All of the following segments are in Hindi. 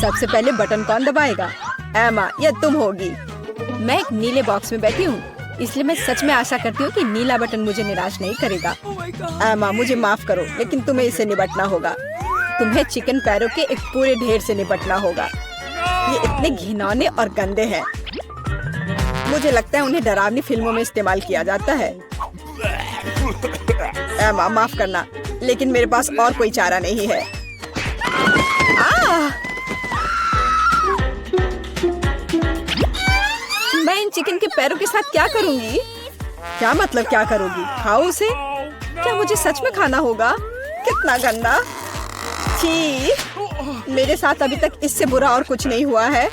सबसे पहले बटन कौन दबाएगा? एमा, ये तुम होगी। मैं एक नीले बॉक्स में बैठी हूँ, इसलिए मैं सच में आशा करती हूँ कि नीला बटन मुझे निराश नहीं करेगा। एमा, मुझे माफ करो, लेकिन तुम्हें इसे निपटना होगा। तुम्हें चिकन पैरों के एक पूरे ढेर से निपटना होगा। ये इतने घिनौने और गंदे हैं। मुझे लगता है उन्हें डरावनी फिल्मों में इस्तेमाल किया जाता है। एमा, माफ करना, लेकिन मेरे पास और कोई चारा नहीं है। मैं इन चिकन के पैरों के साथ क्या करूंगी? क्या मतलब क्या करोगी? खाओ उसे? क्या मुझे सच में खाना होगा? कितना गंदा! छी! मेरे साथ अभी तक इससे बुरा और कुछ नहीं हुआ है।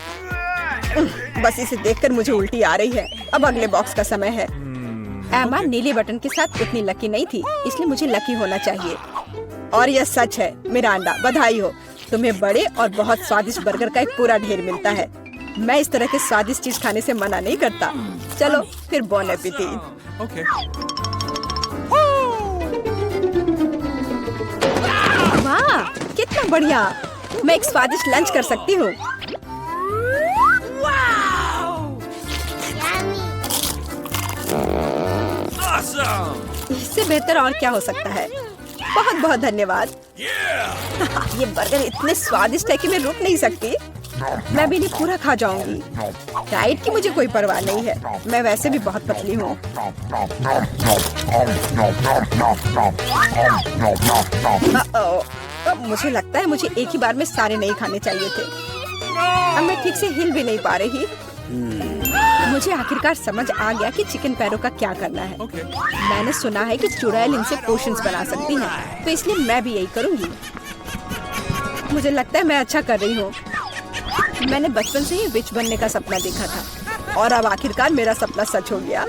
बस इसे देखकर मुझे उल्टी आ रही है। अब अगले बॉक्स का समय है। एमा नीले बटन के साथ उतनी लकी नहीं थी, इसलिए मुझे लकी होना चाहिए। और यह सच है। मिरांडा, बधाई हो, तुम्हें बड़े और बहुत स्वादिष्ट बर्गर का एक पूरा ढेर मिलता है। मैं इस तरह के स्वादिष्ट चीज खाने से मना नहीं करता। चलो फिर, बॉन एपेटिट। Okay. वाह, कितना बढ़िया! मैं एक स्वादिष्ट लंच कर सकती हूँ। Awesome! इससे बेहतर और क्या हो सकता है? बहुत बहुत धन्यवाद। ये बर्गर इतने स्वादिष्ट है कि मैं रुक नहीं सकती। मैं भी नहीं पूरा खा जाऊंगी। डाइट की मुझे कोई परवाह नहीं है। मैं वैसे भी बहुत पतली हूँ। अब मुझे लगता है मुझे एक ही बार में सारे नहीं खाने चाहिए थे। अब मैं ठीक से हिल भी नहीं पा रही। मुझे आखिरकार समझ आ गया कि चिकन पैरों का क्या करना है। Okay. मैंने सुना है कि चुड़ैल इनसे पोशंस बना सकती हैं, तो इसलिए मैं भी यही करूंगी। मुझे लगता है मैं अच्छा कर रही हूँ। मैंने बचपन से ही विच बनने का सपना देखा था और अब आखिरकार मेरा सपना सच हो गया।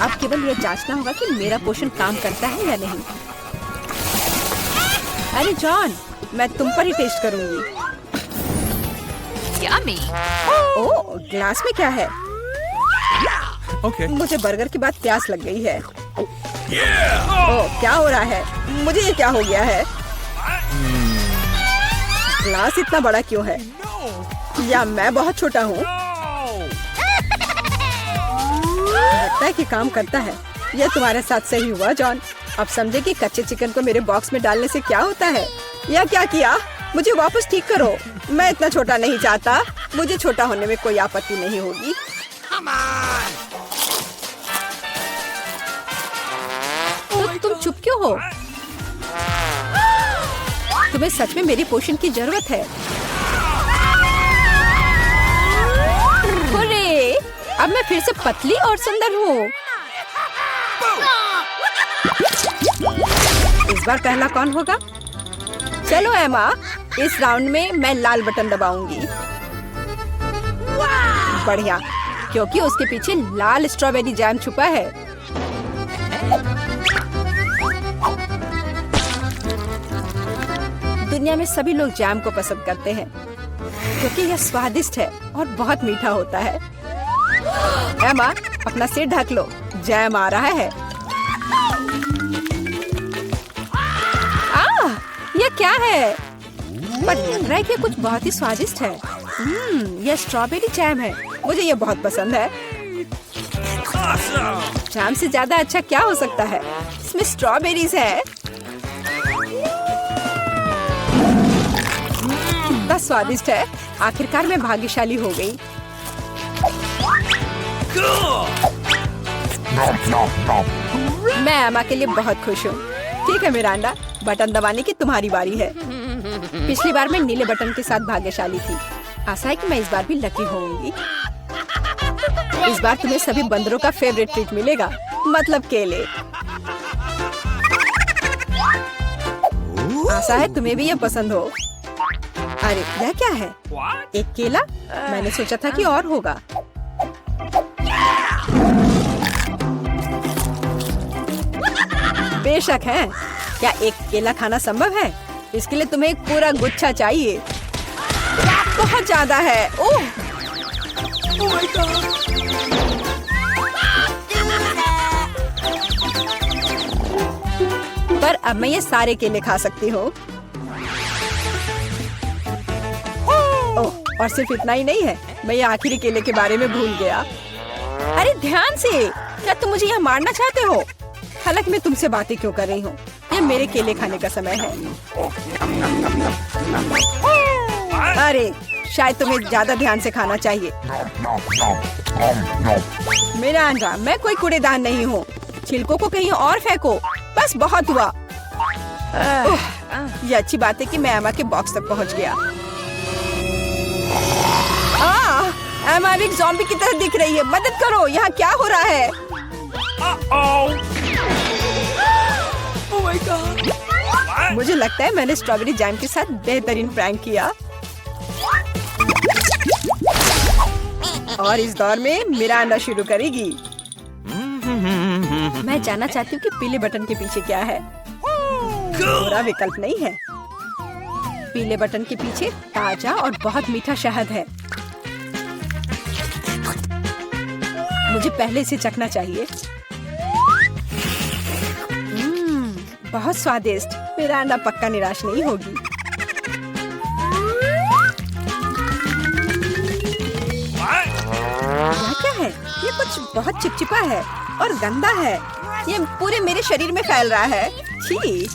अब केवल ये जांचना होगा कि मेरा पोषण काम करता है या नहीं। अरे जॉन, मैं तुम पर ही टेस्ट करूंगी। Yummy. ओह, ग्लास में क्या है? Okay. मुझे बर्गर के बाद प्यास लग गई है। ओह, क्या हो रहा है? मुझे ये क्या हो गया है? ग्लास इतना बड़ा क्यों है? या मैं बहुत छोटा हूँ? लगता है कि काम करता है। यह तुम्हारे साथ सही हुआ जॉन। अब समझे कि कच्चे चिकन को मेरे बॉक्स में डालने से क्या होता है। यह क्या किया? मुझे वापस ठीक करो। मैं इतना छोटा नहीं चाहता। मुझे छोटा होने में कोई आपत्ति नहीं होगी। तो तुम चुप क्यों हो? तुम्हें सच में मेरी पोषण की जरूरत है। हुर्रे! अब मैं फिर से पतली और सुंदर हूँ। इस बार पहला कौन होगा? चलो एमा, इस राउंड में मैं लाल बटन दबाऊंगी। बढ़िया, क्योंकि उसके पीछे लाल स्ट्रॉबेरी जैम छुपा है। दुनिया में सभी लोग जैम को पसंद करते हैं क्योंकि यह स्वादिष्ट है और बहुत मीठा होता है। एमा, अपना सिर ढक लो, जैम आ रहा है। यह क्या है? पर लग रहा है कि कुछ बहुत ही स्वादिष्ट है। यह स्ट्रॉबेरी जैम है। मुझे यह बहुत पसंद है। जैम से ज्यादा अच्छा क्या हो सकता है? इसमें स्ट्रॉबेरीज है। कितना स्वादिष्ट है। आखिरकार मैं भाग्यशाली हो गई। मैं एमा के लिए बहुत खुश हूँ। ठीक है मिरांडा, बटन दबाने की तुम्हारी बारी है। पिछली बार मैं नीले बटन के साथ भाग्यशाली थी। आशा है कि मैं इस बार भी लकी होंगी। इस बार तुम्हें सभी बंदरों का फेवरेट ट्रीट मिलेगा, मतलब केले। आशा है तुम्हें भी ये पसंद हो। अरे यह क्या है? एक केला? मैंने सोचा था कि और होगा। बेशक है। क्या एक केला खाना संभव है? इसके लिए तुम्हें एक पूरा गुच्छा चाहिए। बहुत ज्यादा है। ओह! पर अब मैं ये सारे केले खा सकती हूँ। और सिर्फ इतना ही नहीं है, मैं ये आखिरी केले के बारे में भूल गया। अरे ध्यान से, क्या तुम मुझे यहाँ मारना चाहते हो? हालांकि मैं तुमसे बातें क्यों कर रही हूँ, ये मेरे केले खाने का समय है। अरे शायद तुम्हें ज्यादा ध्यान से खाना चाहिए। मिरांडा, मैं कोई कूड़ेदान नहीं हूँ, छिलकों को कहीं और फेंको। बस बहुत हुआ। ये अच्छी बात है कि मैं एमा के बॉक्स तक पहुँच गया। एमा एक ज़ॉम्बी की तरह दिख रही है, मदद करो, यहाँ क्या हो रहा है? Oh my God. मुझे लगता है मैंने स्ट्रॉबेरी जैम के साथ बेहतरीन प्रैंक किया। और इस दौर में मिरांडा शुरू करेगी। मैं जानना चाहती हूँ कि पीले बटन के पीछे क्या है। बुरा विकल्प नहीं है। पीले बटन के पीछे ताजा और बहुत मीठा शहद है। मुझे पहले से चखना चाहिए। बहुत स्वादिष्ट। मिरांडा पक्का निराश नहीं होगी। यह क्या है? ये कुछ बहुत चिपचिपा है और गंदा है। ये पूरे मेरे शरीर में फैल रहा है। छी।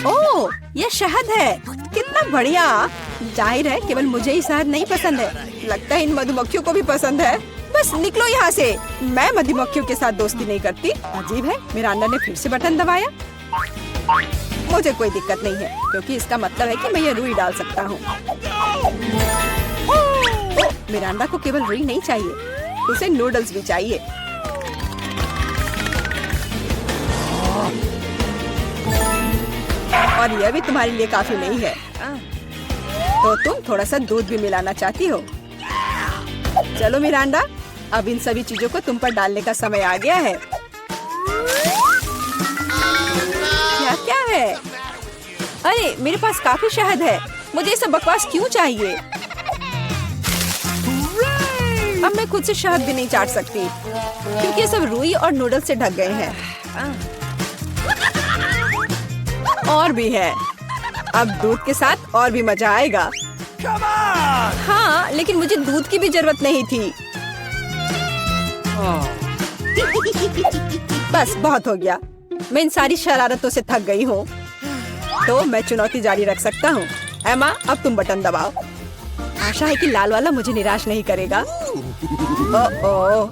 ओह, ये शहद है। कितना बढ़िया। जाहिर है केवल मुझे ही शहद नहीं पसंद है, लगता है इन मधुमक्खियों को भी पसंद है। बस निकलो यहाँ से। मैं मधुमक्खियों के साथ दोस्ती नहीं करती। अजीब है, मिरांडा ने फिर से बटन दबाया। मुझे कोई दिक्कत नहीं है, क्योंकि इसका मतलब है कि मैं ये रुई डाल सकता हूँ। मिरांडा को केवल रुई नहीं चाहिए, उसे नूडल्स भी चाहिए। और यह भी तुम्हारे लिए काफी नहीं है, तो तुम थोड़ा सा दूध भी मिलाना चाहती हो। चलो मिरांडा, अब इन सभी चीजों को तुम पर डालने का समय आ गया है। क्या है? अरे मेरे पास काफी शहद है, मुझे ये सब बकवास क्यों चाहिए? अब मैं खुद से शहद भी नहीं चाट सकती, क्योंकि ये सब रुई और नूडल्स से ढक गए हैं। और भी है। अब दूध के साथ और भी मजा आएगा। हाँ, लेकिन मुझे दूध की भी जरूरत नहीं थी। बस बहुत हो गया। मैं इन सारी शरारतों से थक गई हूँ, तो मैं चुनौती जारी रख सकता हूँ। एमा, अब तुम बटन दबाओ। आशा है कि लाल वाला मुझे निराश नहीं करेगा। ओह,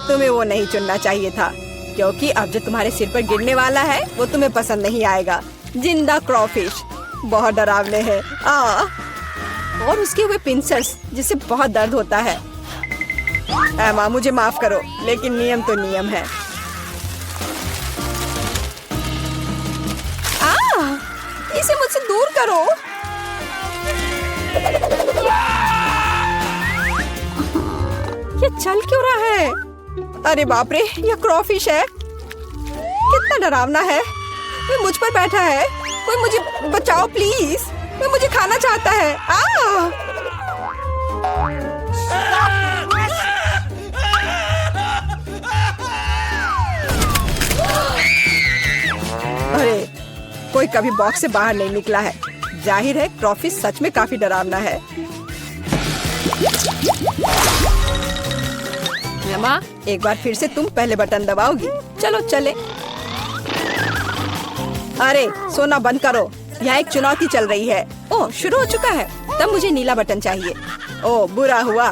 तुम्हें वो नहीं चुनना चाहिए था, क्योंकि अब जो तुम्हारे सिर पर गिरने वाला है वो तुम्हें पसंद नहीं आएगा। जिंदा क्रॉफिश बहुत डरावने हैं। और उसके हुए पिंसर्स, जिससे बहुत दर्द होता है। एमा, मुझे माफ करो, लेकिन नियम तो नियम है। इसे मुझसे दूर करो। ये चल क्यों रहा है? अरे बाप रे, ये क्रॉफिश है। कितना डरावना है। वो मुझ पर बैठा है। कोई मुझे बचाओ प्लीज, वो मुझे खाना चाहता है। अरे, कोई कभी बॉक्स से बाहर नहीं निकला है। जाहिर है क्रॉफिश सच में काफी डरावना है। एमा, एक बार फिर से तुम पहले बटन दबाओगी। चलो चले। अरे सोना बंद करो, यहाँ एक चुनौती चल रही है। ओह, शुरू हो चुका है। तब मुझे नीला बटन चाहिए। ओह, बुरा हुआ,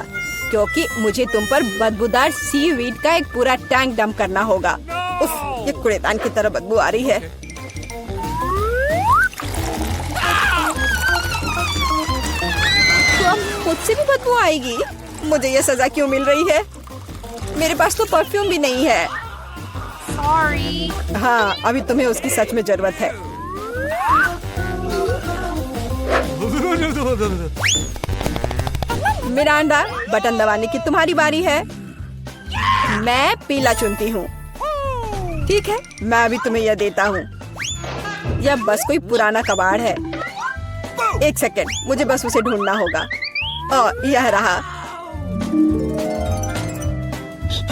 क्योंकि मुझे तुम पर बदबूदार सीवीड का एक पूरा टैंक डंप करना होगा। उफ, ये कूड़ेदान की तरह बदबू आ रही है। खुद से भी बदबू आएगी। मुझे ये सजा क्यों मिल रही है? मेरे पास तो परफ्यूम भी नहीं है। Sorry. हाँ, अभी तुम्हें उसकी सच में जरूरत है। मिरांडा, बटन दबाने की तुम्हारी बारी है। मैं पीला चुनती हूँ। ठीक है, मैं अभी तुम्हें यह देता हूँ। यह बस कोई पुराना कबाड़ है। एक सेकेंड, मुझे बस उसे ढूंढना होगा। यह रहा।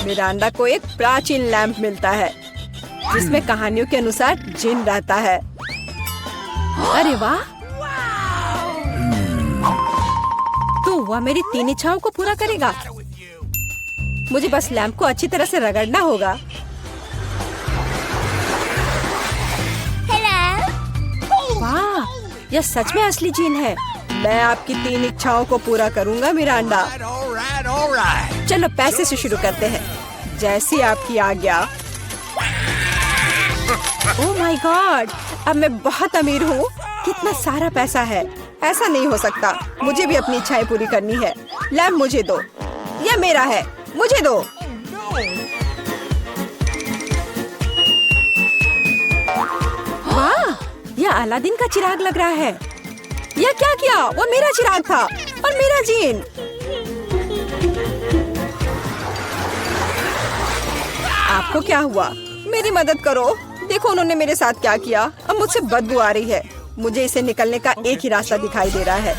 मिरांडा को एक प्राचीन लैंप मिलता है, जिसमें कहानियों के अनुसार जिन रहता है। अरे वाह, वह मेरी 3 इच्छाओं को पूरा करेगा। मुझे बस लैंप को अच्छी तरह से रगड़ना होगा। वाह, यह सच में असली जीन है। मैं आपकी 3 इच्छाओं को पूरा करूंगा मिरांडा। चलो पैसे से शुरू करते हैं, जैसी आपकी आज्ञा। ओह माय गॉड, अब मैं बहुत अमीर हूँ। कितना सारा पैसा है। ऐसा नहीं हो सकता, मुझे भी अपनी इच्छाएं पूरी करनी है। लैम्प मुझे दो, यह मेरा है, मुझे दो। वाह, यह अलादीन का चिराग लग रहा है। यह क्या किया? वो मेरा चिराग था और मेरा जीन। आपको क्या हुआ? मेरी मदद करो। देखो उन्होंने मेरे साथ क्या किया। अब मुझसे बदबू आ रही है। मुझे इसे निकलने का एक ही रास्ता दिखाई दे रहा है।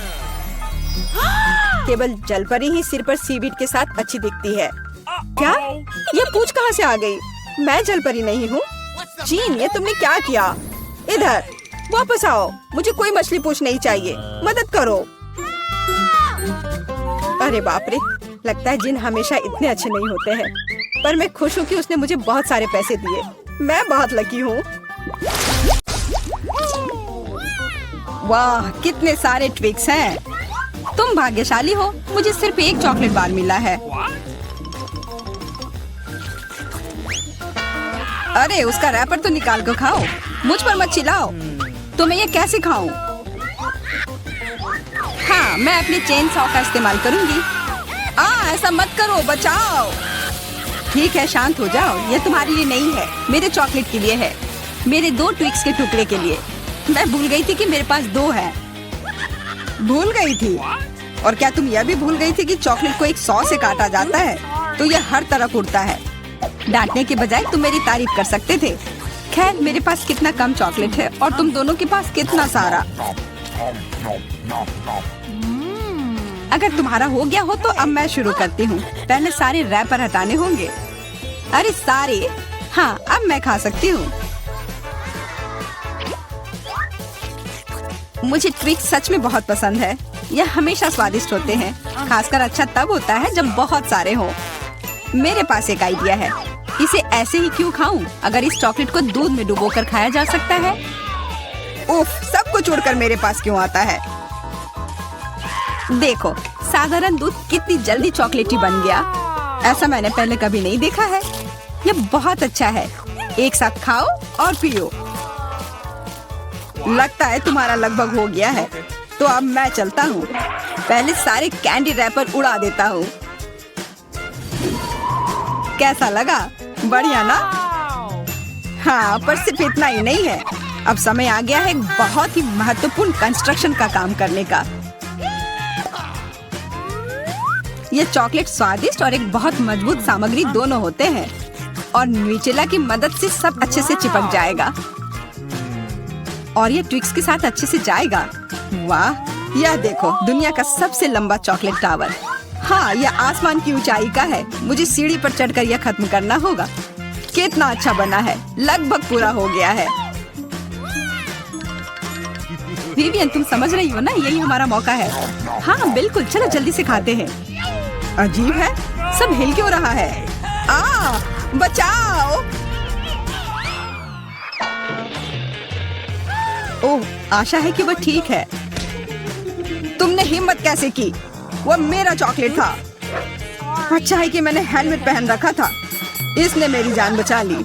केवल जलपरी ही सिर पर सीवीड के साथ अच्छी दिखती है। क्या? ये पूंछ कहाँ से आ गई? मैं जलपरी नहीं हूँ। जीन, ये तुमने क्या किया? इधर वापस आओ। मुझे कोई मछली पूंछ नहीं चाहिए। मदद करो। अरे बाप रे, लगता है जिन हमेशा इतने अच्छे नहीं होते हैं। पर मैं खुश हूँ कि उसने मुझे बहुत सारे पैसे दिए। मैं बहुत लकी हूँ। वाह, कितने सारे ट्विक्स हैं। तुम भाग्यशाली हो, मुझे सिर्फ एक चॉकलेट बार मिला है। अरे उसका रैपर तो निकाल कर खाओ। मुझ पर मत चिल्लाओ। तो मैं ये कैसे खाऊं? हाँ, मैं अपनी चेन सॉ का इस्तेमाल करूंगी। ऐसा मत करो, बचाओ। ठीक है, शांत हो जाओ। ये तुम्हारे लिए नहीं है, मेरे चॉकलेट के लिए है। मेरे 2 ट्विक्स के टुकड़े के लिए। मैं भूल गई थी कि मेरे पास 2 है। भूल गई थी? और क्या तुम यह भी भूल गई थी कि चॉकलेट को एक सॉ से काटा जाता है तो यह हर तरफ उड़ता है? डांटने के बजाय तुम मेरी तारीफ कर सकते थे। खैर, मेरे पास कितना कम चॉकलेट है और तुम दोनों के पास कितना सारा। अगर तुम्हारा हो गया हो तो अब मैं शुरू करती हूँ। पहले सारे रैपर हटाने होंगे। अरे सारे? हाँ, अब मैं खा सकती हूँ। मुझे ट्विक्स सच में बहुत पसंद है। यह हमेशा स्वादिष्ट होते हैं। खासकर अच्छा तब होता है जब बहुत सारे हों। मेरे पास एक आइडिया है। इसे ऐसे ही क्यों खाऊं? अगर इस चॉकलेट को दूध में डुबोकर खाया जा सकता है। उफ, सब कुछ उड़कर मेरे पास क्यों आता है? देखो, साधारण दूध कितनी जल्दी चॉकलेटी बन गया। ऐसा मैंने पहले कभी नहीं देखा है। यह बहुत अच्छा है। एक साथ खाओ और पियो। लगता है तुम्हारा लगभग हो गया है, तो अब मैं चलता हूँ। पहले सारे कैंडी रैपर उड़ा देता हूँ। कैसा लगा? बढ़िया ना? हाँ, पर सिर्फ इतना ही नहीं है। अब समय आ गया है एक बहुत ही महत्वपूर्ण कंस्ट्रक्शन का काम करने का। ये चॉकलेट स्वादिष्ट और एक बहुत मजबूत सामग्री दोनों होते हैं और न्यूटेला की मदद से सब अच्छे से चिपक जाएगा और ये ट्विक्स के साथ अच्छे से जाएगा। वाह, यह देखो, दुनिया का सबसे लंबा चॉकलेट टावर। हाँ, यह आसमान की ऊंचाई का है। मुझे सीढ़ी पर चढ़कर यह खत्म करना होगा। कितना अच्छा बना है। लगभग पूरा हो गया है। विवियन, तुम समझ रही हो ना? यही हमारा मौका है। हाँ बिल्कुल, चलो जल्दी से खाते हैं। अजीब है, सब हिल क्यों रहा है? बचाओ। ओह, आशा है कि वह ठीक है। तुमने हिम्मत कैसे की? वह मेरा चॉकलेट था। अच्छा है कि मैंने हेलमेट पहन रखा था। इसने मेरी जान बचा ली।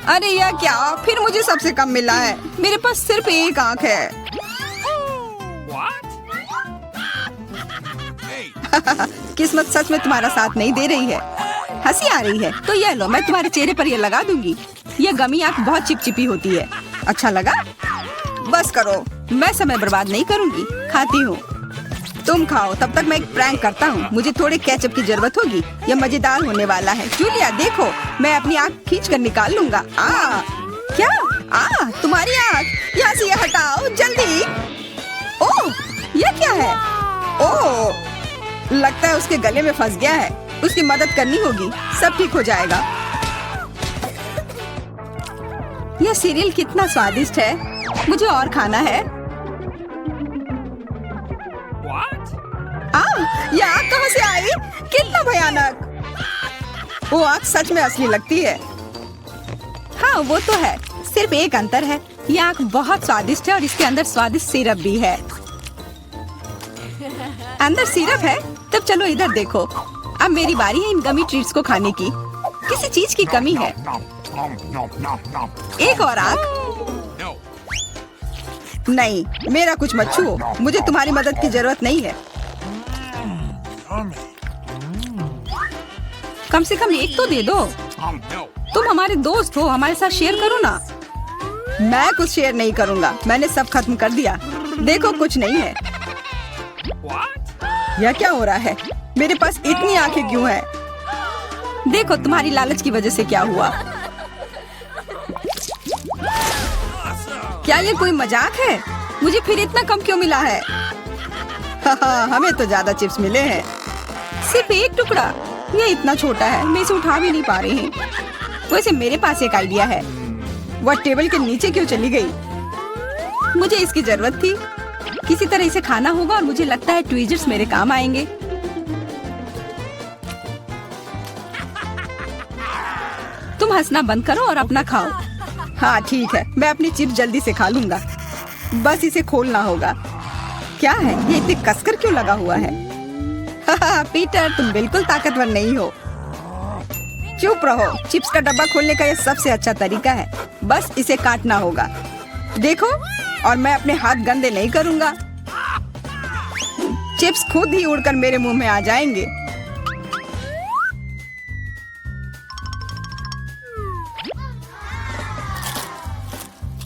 अरे यह क्या? फिर मुझे सबसे कम मिला है। मेरे पास सिर्फ एक आंख है। किस्मत सच में तुम्हारा साथ नहीं दे रही है। हंसी आ रही है तो यह लो, मैं तुम्हारे चेहरे पर यह लगा दूंगी। यह गमी आंख बहुत चिपचिपी होती है। अच्छा लगा? बस करो, मैं समय बर्बाद नहीं करूंगी। खाती हूँ, तुम खाओ। तब तक मैं एक प्रैंक करता हूँ। मुझे थोड़े केचप की जरूरत होगी। यह मजेदार होने वाला है। जूलिया देखो, मैं अपनी आँख खींच कर निकाल लूंगा। क्या? तुम्हारी आँख? यहाँ से यह हटाओ जल्दी। ओह, यह क्या है? ओह, लगता है उसके गले में फंस गया है। उसकी मदद करनी होगी, सब ठीक हो जाएगा। यह सीरियल कितना स्वादिष्ट है। मुझे और खाना है। आग कहाँ से आई? कितना भयानक! वो आग सच में असली लगती है। हाँ वो तो है, सिर्फ एक अंतर है, ये आग बहुत स्वादिष्ट है और इसके अंदर स्वादिष्ट सिरप भी है। अंदर सिरप है? तब चलो इधर देखो। अब मेरी बारी है इन गमी ट्रीट्स को खाने की। किसी चीज की कमी है। एक और आग? नहीं, मेरा कुछ मत छुओ, मुझे तुम्हारी मदद की जरूरत नहीं है। कम से कम एक तो दे दो। तुम हमारे दोस्त हो, हमारे साथ शेयर करो ना। मैं कुछ शेयर नहीं करूंगा, मैंने सब खत्म कर दिया। देखो कुछ नहीं है। यह क्या हो रहा है? मेरे पास इतनी आंखें क्यों हैं? देखो तुम्हारी लालच की वजह से क्या हुआ। क्या ये कोई मजाक है? मुझे फिर इतना कम क्यों मिला है? हमें तो ज्यादा चिप्स मिले हैं। सिर्फ एक टुकड़ा? ये इतना छोटा है, मैं इसे उठा भी नहीं पा रही हूँ। वैसे मेरे पास एक आइडिया है। वह टेबल के नीचे क्यों चली गई? मुझे इसकी जरूरत थी। किसी तरह इसे खाना होगा और मुझे लगता है ट्वीजर्स मेरे काम आएंगे। तुम हंसना बंद करो और अपना खाओ। हाँ ठीक है, मैं अपनी चिप्स जल्दी से खा लूंगा। बस इसे खोलना होगा। क्या है ये इतने कसकर क्यों लगा हुआ है? पीटर तुम बिल्कुल ताकतवर नहीं हो। चुप रहो, चिप्स का डब्बा खोलने का यह सबसे अच्छा तरीका है। बस इसे काटना होगा। देखो, और मैं अपने हाथ गंदे नहीं करूंगा। चिप्स खुद ही उड़कर मेरे मुंह में आ जाएंगे।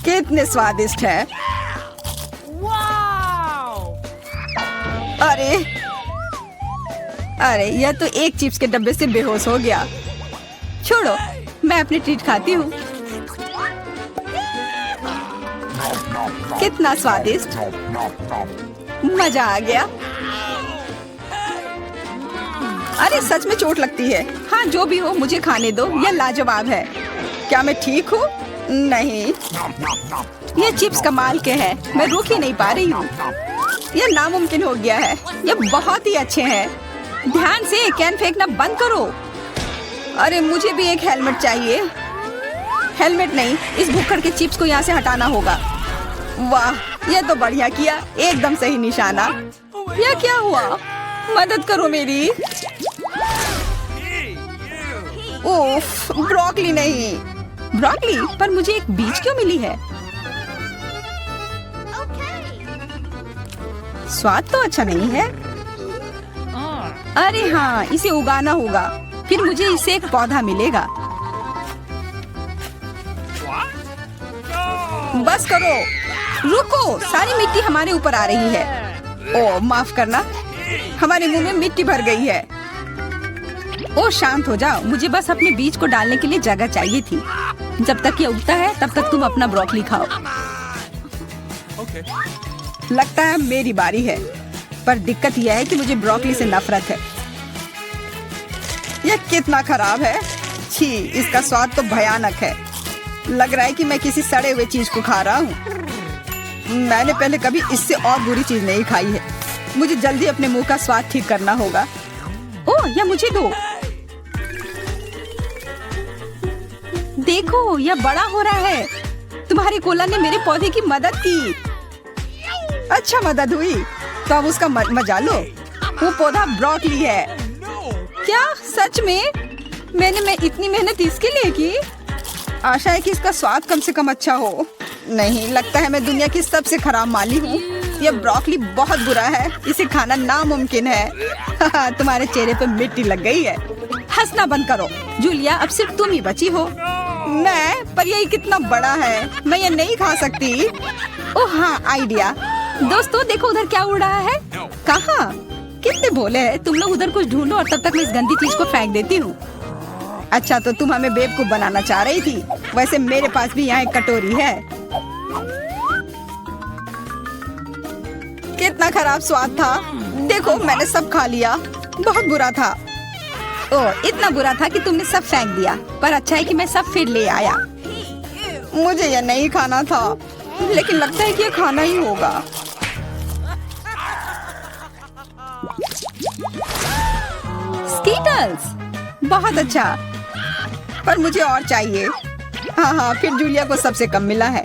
कितने स्वादिष्ट है। अरे अरे, यह तो एक चिप्स के डब्बे से बेहोश हो गया। छोड़ो, मैं अपनी ट्रीट खाती हूँ। कितना स्वादिष्ट, मजा आ गया। अरे सच में चोट लगती है। हाँ जो भी हो, मुझे खाने दो, यह लाजवाब है। क्या मैं ठीक हूँ? नहीं, ये चिप्स कमाल के हैं, मैं रोक ही नहीं पा रही हूँ। यह नामुमकिन हो गया है। ये बहुत ही अच्छे हैं। ध्यान से, कैन फेंकना बंद करो। अरे मुझे भी एक हेलमेट चाहिए। हेलमेट नहीं, इस भुक्कड़ के चिप्स को यहाँ से हटाना होगा। वाह, यह तो बढ़िया किया, एकदम सही निशाना। यह क्या हुआ? मदद करो मेरी। उफ, ब्रोकली नहीं। ब्रोकली? पर मुझे एक बीज क्यों मिली है? स्वाद तो अच्छा नहीं है। अरे हाँ, इसे उगाना होगा, फिर मुझे इससे एक पौधा मिलेगा। बस करो, रुको, सारी मिट्टी हमारे ऊपर आ रही है। ओह माफ करना, हमारे मुंह में मिट्टी भर गई है। ओह शांत हो जाओ, मुझे बस अपने बीज को डालने के लिए जगह चाहिए थी। जब तक ये उगता है तब तक तुम अपना ब्रोकली खाओ। लगता है मेरी बारी है, पर दिक्कत यह है कि मुझे ब्रोकली से नफरत है। यह कितना खराब है। छी, इसका स्वाद तो भयानक है। लग रहा है कि मैं किसी सड़े हुए चीज को खा रहा हूँ। मैंने पहले कभी इससे और बुरी चीज नहीं खाई है। मुझे जल्दी अपने मुंह का स्वाद ठीक करना होगा। ओह, यह मुझे दो। देखो, यह बड़ा हो रहा है। तुम्हारे कोला ने मेरे पौधे की मदद की। अच्छा मदद हुई, तो अब उसका मजा लो। वो पौधा ब्रोकली है। क्या सच में? मैंने इतनी मेहनत इसके लिए की। आशा है कि इसका स्वाद कम से कम अच्छा हो। नहीं, लगता है मैं दुनिया की सबसे खराब माली हूँ। यह ब्रोकली बहुत बुरा है, इसे खाना नामुमकिन है। तुम्हारे चेहरे पे मिट्टी लग गई है। हंसना बंद करो। जूलिया, अब सिर्फ तुम ही बची हो। मैं? पर यह कितना बड़ा है, मैं ये नहीं खा सकती। ओह हाँ, आइडिया। दोस्तों देखो, उधर क्या उड़ रहा है। कहाँ? कितने भोले हैं तुम लोग। उधर कुछ ढूंढो और तब तक मैं इस गंदी चीज को फेंक देती हूँ। अच्छा, तो तुम हमें बेवकूफ बनाना चाह रही थी। वैसे मेरे पास भी यहाँ एक कटोरी है। कितना खराब स्वाद था। देखो, मैंने सब खा लिया। बहुत बुरा था। ओह, इतना बुरा था कि तुमने सब फेंक दिया। पर अच्छा है कि मैं सब फिर ले आया। मुझे यह नहीं खाना था, लेकिन लगता है कि यह खाना ही होगा। टीटल्स, बहुत अच्छा, पर मुझे और चाहिए। हाँ, फिर जूलिया को सबसे कम मिला है।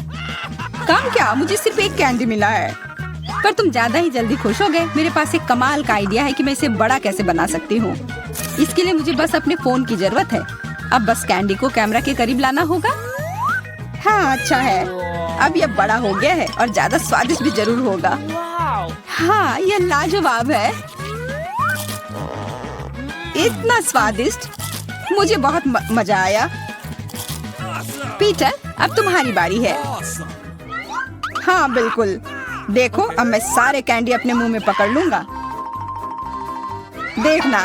कम क्या, मुझे सिर्फ एक कैंडी मिला है। पर तुम ज्यादा ही जल्दी खुश हो गए। मेरे पास एक कमाल का आइडिया है कि मैं इसे बड़ा कैसे बना सकती हूँ। इसके लिए मुझे बस अपने फोन की जरूरत है। अब बस कैंडी को कैमरा के करीब लाना होगा। हाँ, अच्छा है। अब यह बड़ा हो गया है और ज्यादा स्वादिष्ट भी जरूर होगा। हाँ, यह लाजवाब है, इतना स्वादिष्ट, मुझे बहुत मजा आया। पीटर, अब तुम्हारी बारी है। हाँ बिल्कुल, देखो अब मैं सारे कैंडी अपने मुंह में पकड़ लूंगा। देखना।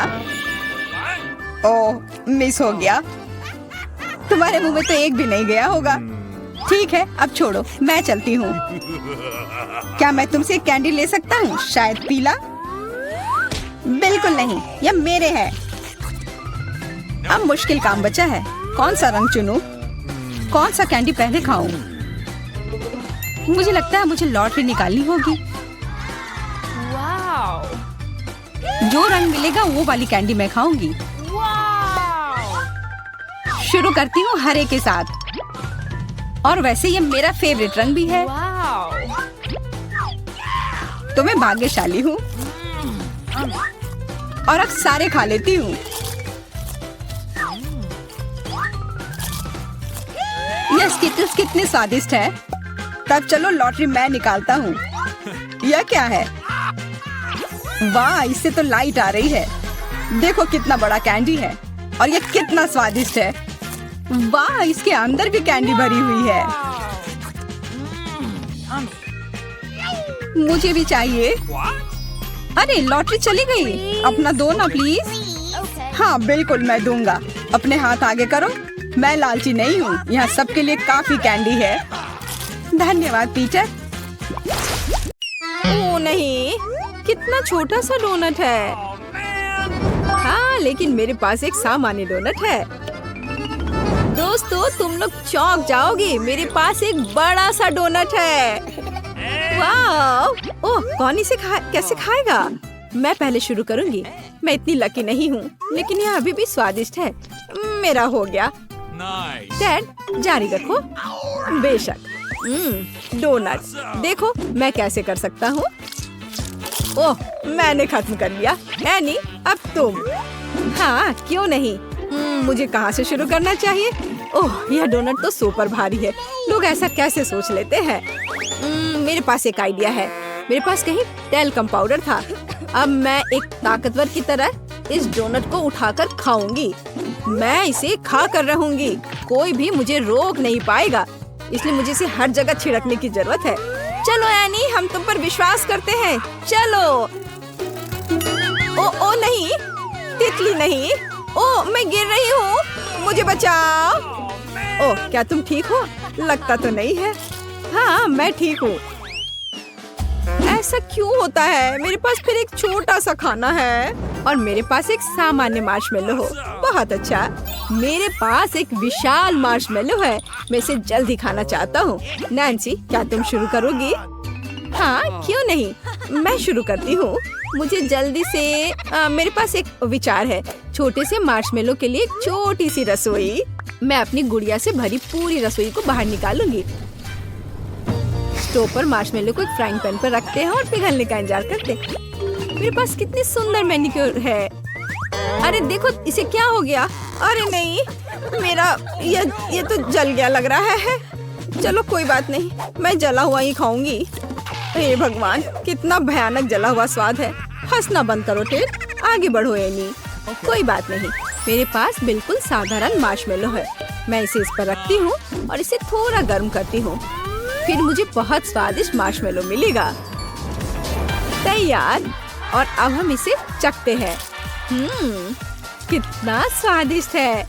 ओह, मिस हो गया। तुम्हारे मुंह में तो एक भी नहीं गया होगा। ठीक है, अब छोड़ो, मैं चलती हूँ। क्या मैं तुमसे एक कैंडी ले सकता हूँ? शायद पीला? बिल्कुल नहीं, यह मेरे है। अब मुश्किल काम बचा है, कौन सा रंग चुनूं? कौन सा कैंडी पहले खाऊं? मुझे लगता है मुझे लॉटरी निकालनी होगी। जो रंग मिलेगा वो वाली कैंडी मैं खाऊंगी। शुरू करती हूँ हरे के साथ। और वैसे ये मेरा फेवरेट रंग भी है। तो मैं भाग्यशाली हूँ और अब सारे खा लेती हूँ। यह स्किटल्स कितने स्वादिष्ट है। तब चलो लॉटरी मैं निकालता हूँ। यह क्या है? वाह, इससे तो लाइट आ रही है। देखो कितना बड़ा कैंडी है और यह कितना स्वादिष्ट है। वाह, इसके अंदर भी कैंडी भरी हुई है। मुझे भी चाहिए। अरे लॉटरी चली गई। अपना दो ना प्लीज। हाँ बिल्कुल, मैं दूंगा। अपने हाथ आगे करो। मैं लालची नहीं हूँ। यहाँ सबके लिए काफी कैंडी है। धन्यवाद पीटर। ओ नहीं, कितना छोटा सा डोनट है। हाँ, लेकिन मेरे पास एक सामान्य डोनट है। दोस्तों, तुम लोग चौंक जाओगे, मेरे पास एक बड़ा सा डोनट है। वाह! ओह, कौन इसे कैसे खाएगा? मैं पहले शुरू करूंगी। मैं इतनी लकी नहीं हूँ, लेकिन यह अभी भी स्वादिष्ट है। मेरा हो गया। डैड, जारी रखो। बेशक। डोनट, देखो मैं कैसे कर सकता हूँ। ओह, मैंने खत्म कर लिया। एनी, अब तुम। हाँ, क्यों नहीं। मुझे कहाँ से शुरू करना चाहिए? ओह, यह डोनट तो सुपर भारी है। लोग ऐसा कैसे सोच लेते हैं? मेरे पास एक आइडिया है। मेरे पास कहीं टेल्कम पाउडर था। अब मैं एक ताकतवर की तरह इस डोनट को उठाकर खाऊंगी। मैं इसे खा कर रहूंगी। कोई भी मुझे रोक नहीं पाएगा, इसलिए मुझे इसे हर जगह छिड़कने की जरूरत है। चलो एनी, हम तुम पर विश्वास करते हैं। चलो। ओ नहीं, तितली नहीं। ओ, मैं गिर रही हूँ, मुझे बचाओ। ओ, क्या तुम ठीक हो? लगता तो नहीं है। हाँ, मैं ठीक हूँ। ऐसा क्यों होता है? मेरे पास फिर एक छोटा सा खाना है और मेरे पास एक सामान्य मार्शमेलो हो। बहुत अच्छा। मेरे पास एक विशाल मार्शमेलो है। मैं इसे जल्दी खाना चाहता हूँ। नैन्सी, क्या तुम शुरू करोगी? हाँ, क्यों नहीं, मैं शुरू करती हूँ। मुझे जल्दी से मेरे पास एक विचार है। छोटे से मार्शमेलो के लिए एक छोटी सी रसोई। मैं अपनी गुड़िया से भरी पूरी रसोई को बाहर निकालूंगी। स्टोव पर मार्शमेलो को एक फ्राइंग पैन पर रखते हैं और पिघलने का इंतजार करते हैं। मेरे पास कितनी सुंदर मैनिक्योर है। अरे देखो, इसे क्या हो गया? अरे नहीं, मेरा ये तो जल गया लग रहा है। चलो कोई बात नहीं, मैं जला हुआ ही खाऊंगी। हे भगवान, कितना भयानक जला हुआ स्वाद है। हंसना बंद करो टेड, आगे बढ़ो एनी। कोई बात नहीं, मेरे पास बिल्कुल साधारण मार्शमेलो है। मैं इसे इस पर रखती हूँ और इसे थोड़ा गर्म करती हूँ। फिर मुझे बहुत स्वादिष्ट मार्शमेलो मिलेगा। तैयार। और अब हम इसे चखते हैं। कितना स्वादिष्ट है।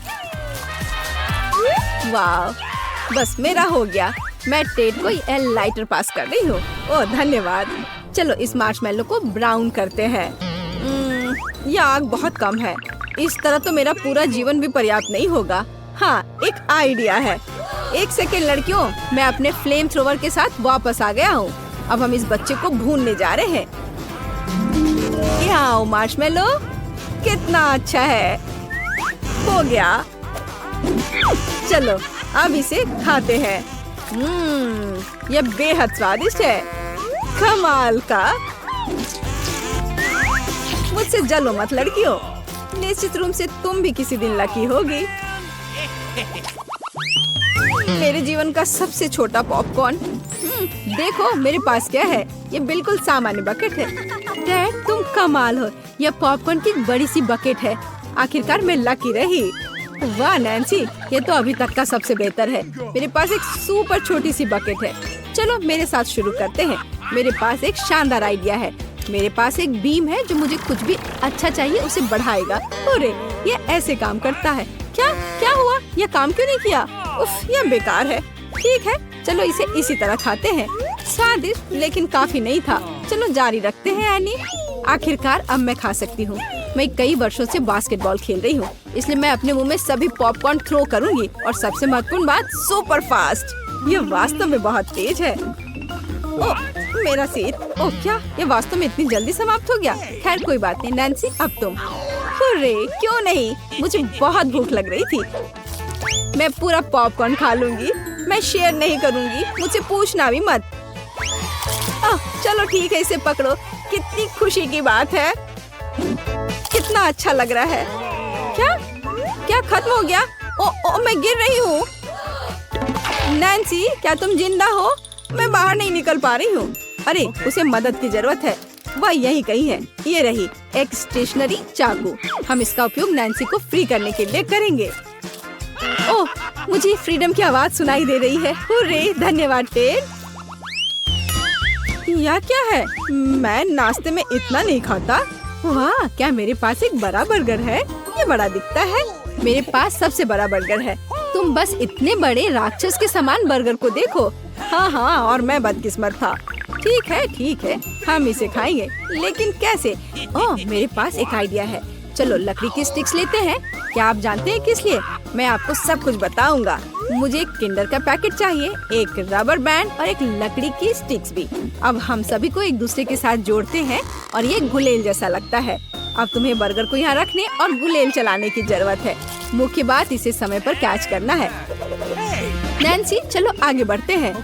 वाह, बस मेरा हो गया। मैं टेड को यह लाइटर पास कर रही हूँ। ओह धन्यवाद। चलो इस मार्शमेलो को ब्राउन करते हैं। यह आग बहुत कम है। इस तरह तो मेरा पूरा जीवन भी पर्याप्त नहीं होगा। हाँ, एक आइडिया है। एक सेकेंड लड़कियों, मैं अपने फ्लेम थ्रोवर के साथ वापस आ गया हूँ। अब हम इस बच्चे को भूनने जा रहे हैं। ये आओ मार्शमेलो। कितना अच्छा है। हो गया। चलो अब इसे खाते हैं। यह बेहद स्वादिष्ट है। कमाल का। मुझसे जलो मत लड़कियों, निश्चित रूप से तुम भी किसी दिन लकी होगी। मेरे जीवन का सबसे छोटा पॉपकॉर्न। देखो मेरे पास क्या है। ये बिल्कुल सामान्य बकेट है। डैड तुम कमाल हो। यह पॉपकॉर्न की बड़ी सी बकेट है। आखिरकार मैं लकी रही। वाह नैन्सी, ये तो अभी तक का सबसे बेहतर है। मेरे पास एक सुपर छोटी सी बकेट है। चलो मेरे साथ शुरू करते हैं। मेरे पास एक शानदार आइडिया है। मेरे पास एक बीम है जो मुझे कुछ भी अच्छा चाहिए उसे बढ़ाएगा। अरे ये ऐसे काम करता है। क्या हुआ? ये काम क्यों नहीं किया? उफ, ये बेकार है। ठीक है चलो इसे इसी तरह खाते हैं। स्वादिष्ट लेकिन काफी नहीं था। चलो जारी रखते हैं एनी। आखिरकार अब मैं खा सकती हूँ। मैं कई वर्षों से बास्केटबॉल खेल रही हूँ, इसलिए मैं अपने मुंह में सभी पॉपकॉर्न थ्रो करूंगी। और सबसे महत्वपूर्ण बात, सुपर फास्ट। ये वास्तव में बहुत तेज है। ओह मेरा सिर। ओह क्या ये वास्तव में इतनी जल्दी समाप्त हो गया? खैर कोई बात नहीं। नैन्सी अब तुम। अरे क्यों नहीं, मुझे बहुत भूख लग रही थी। मैं पूरा पॉपकॉर्न खा लूंगी। मैं शेयर नहीं करूंगी, मुझे पूछना भी मत। चलो ठीक है, इसे पकड़ो। कितनी खुशी की बात है। कितना अच्छा लग रहा है। क्या खत्म हो गया? ओ मैं गिर रही हूँ। नैन्सी क्या तुम जिंदा हो? मैं बाहर नहीं निकल पा रही हूँ। अरे उसे मदद की जरूरत है। वह यही कहीं है। ये रही एक स्टेशनरी चाकू। हम इसका उपयोग नैन्सी को फ्री करने के लिए करेंगे। ओह मुझे फ्रीडम की आवाज सुनाई दे रही है। हुर्रे, धन्यवाद टेड। यह क्या है? मैं नाश्ते में इतना नहीं खाता। वाह क्या मेरे पास एक बड़ा बर्गर है। ये बड़ा दिखता है। मेरे पास सबसे बड़ा बर्गर है। तुम बस इतने बड़े राक्षस के समान बर्गर को देखो। हाँ और मैं बदकिस्मत था। ठीक है हम इसे खाएंगे, लेकिन कैसे? ओह मेरे पास एक आइडिया है। चलो लकड़ी की स्टिक्स लेते हैं। क्या आप जानते हैं किस लिए? मैं आपको सब कुछ बताऊंगा। मुझे एक किंडर का पैकेट चाहिए, एक रबर बैंड और एक लकड़ी की स्टिक्स भी। अब हम सभी को एक दूसरे के साथ जोड़ते हैं और ये गुलेल जैसा लगता है। अब तुम्हें बर्गर को यहाँ रखने और गुलेल चलाने की जरूरत है। मुख्य बात, इसे समय पर कैच करना है। नैन्सी चलो आगे बढ़ते हैं।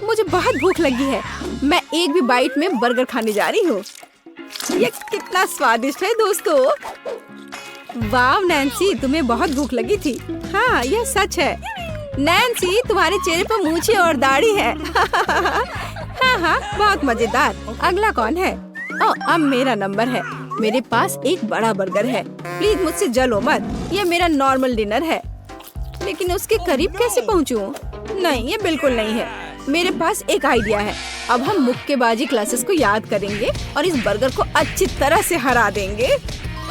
मुझे बहुत भूख लगी है। मैं एक भी बाइट में बर्गर खाने जा रही हूँ। ये कितना स्वादिष्ट है दोस्तों। वाह नैन्सी तुम्हें बहुत भूख लगी थी। हाँ यह सच है। नैन्सी तुम्हारे चेहरे पर मूछें और दाढ़ी है। हाँ बहुत मजेदार। अगला कौन है? अब मेरा नंबर है। मेरे पास एक बड़ा बर्गर है। प्लीज मुझसे जलो मत। ये मेरा नॉर्मल डिनर है, लेकिन उसके करीब कैसे पहुँचूं? नहीं ये बिल्कुल नहीं है। मेरे पास एक आइडिया है। अब हम मुक्केबाजी क्लासेस को याद करेंगे और इस बर्गर को अच्छी तरह से हरा देंगे।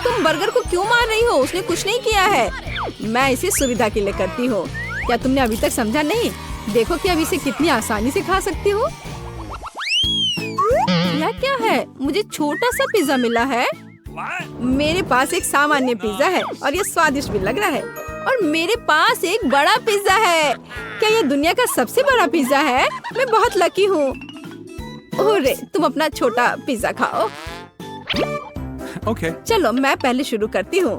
तुम बर्गर को क्यों मार रही हो? उसने कुछ नहीं किया है। मैं इसे सुविधा के लिए करती हूँ। क्या तुमने अभी तक समझा नहीं? देखो कि अब इसे कितनी आसानी से खा सकती हूँ। यह क्या है? मुझे छोटा सा पिज्जा मिला है। मेरे पास एक सामान्य पिज्जा है और यह स्वादिष्ट भी लग रहा है। और मेरे पास एक बड़ा पिज्जा है। क्या यह दुनिया का सबसे बड़ा पिज्जा है? मैं बहुत लकी हूँ। ओरे तुम अपना छोटा पिज्जा खाओ। चलो मैं पहले शुरू करती हूँ।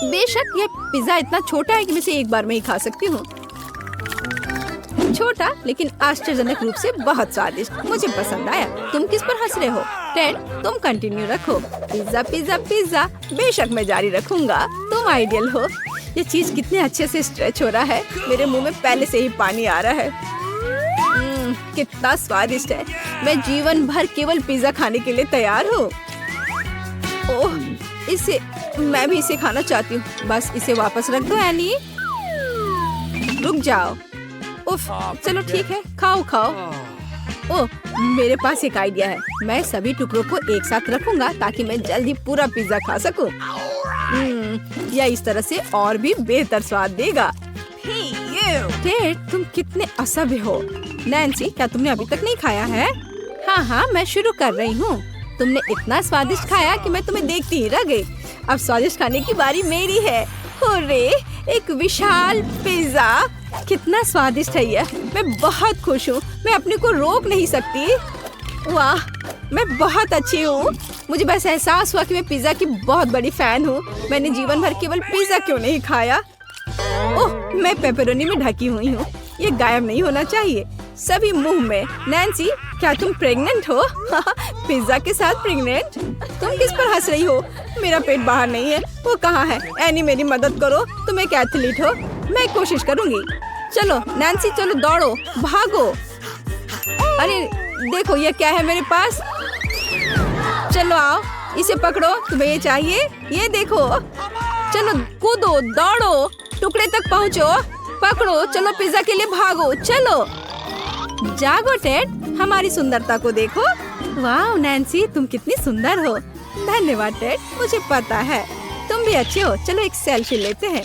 बेशक यह पिज्जा इतना छोटा है कि मैं इसे एक बार में ही खा सकती हूँ। छोटा लेकिन आश्चर्यजनक रूप से बहुत स्वादिष्ट। मुझे पसंद आया। तुम किस पर हंस रहे हो? टेड तुम कंटिन्यू रखो। Pizza pizza pizza. बेशक मैं जारी रखूंगा। तुम आइडियल हो। ये चीज कितने अच्छे से स्ट्रेच हो रहा है। मेरे मुंह में पहले से ही पानी आ रहा है। कितना स्वादिष्ट है। मैं जीवन भर केवल पिज्जा खाने के लिए तैयार हूँ। ओह मैं भी इसे खाना चाहती हूँ। बस इसे वापस रख दो एनी। रुक जाओ। उफ चलो ठीक है, खाओ। ओह मेरे पास एक आइडिया है। मैं सभी टुकड़ों को एक साथ रखूंगा ताकि मैं जल्दी पूरा पिज्जा खा सकूं। या इस तरह से और भी बेहतर स्वाद देगा। तुम कितने असभ्य हो। नैन्सी क्या तुमने अभी तक नहीं खाया है? हाँ मैं शुरू कर रही हूँ। तुमने इतना स्वादिष्ट खाया कि मैं तुम्हें देखती ही रह गई। अब स्वादिष्ट खाने की बारी मेरी है। हुर्रे, एक विशाल पिज्जा। कितना स्वादिष्ट है यह। मैं बहुत खुश हूँ। मैं अपने को रोक नहीं सकती। वाह मैं बहुत अच्छी हूँ। मुझे बस एहसास हुआ कि मैं पिज्जा की बहुत बड़ी फैन हूँ। मैंने जीवन भर केवल पिज्जा क्यों नहीं खाया। ओह, मैं पेपरोनी में ढकी हुई हूँ। ये गायब नहीं होना चाहिए। सभी मुंह में। नैन्सी, क्या तुम प्रेग्नेंट हो? पिज्जा के साथ प्रेग्नेंट? तुम किस पर हंस रही हो? मेरा पेट बाहर नहीं है। वो कहाँ है? एनी, मेरी मदद करो। तुम एक एथलीट हो। मैं कोशिश करूंगी। चलो नैन्सी, चलो दौड़ो, भागो। अरे देखो, ये क्या है मेरे पास। चलो आओ, इसे पकड़ो। तुम्हें ये चाहिए? ये देखो। चलो कूदो, दौड़ो, टुकड़े तक पहुँचो। पकड़ो, चलो पिज्जा के लिए भागो। चलो जागो टेड, हमारी सुंदरता को देखो। वाह नैन्सी, तुम कितनी सुंदर हो। धन्यवाद टेड, मुझे पता है तुम भी अच्छे हो। चलो एक सेल्फी लेते हैं।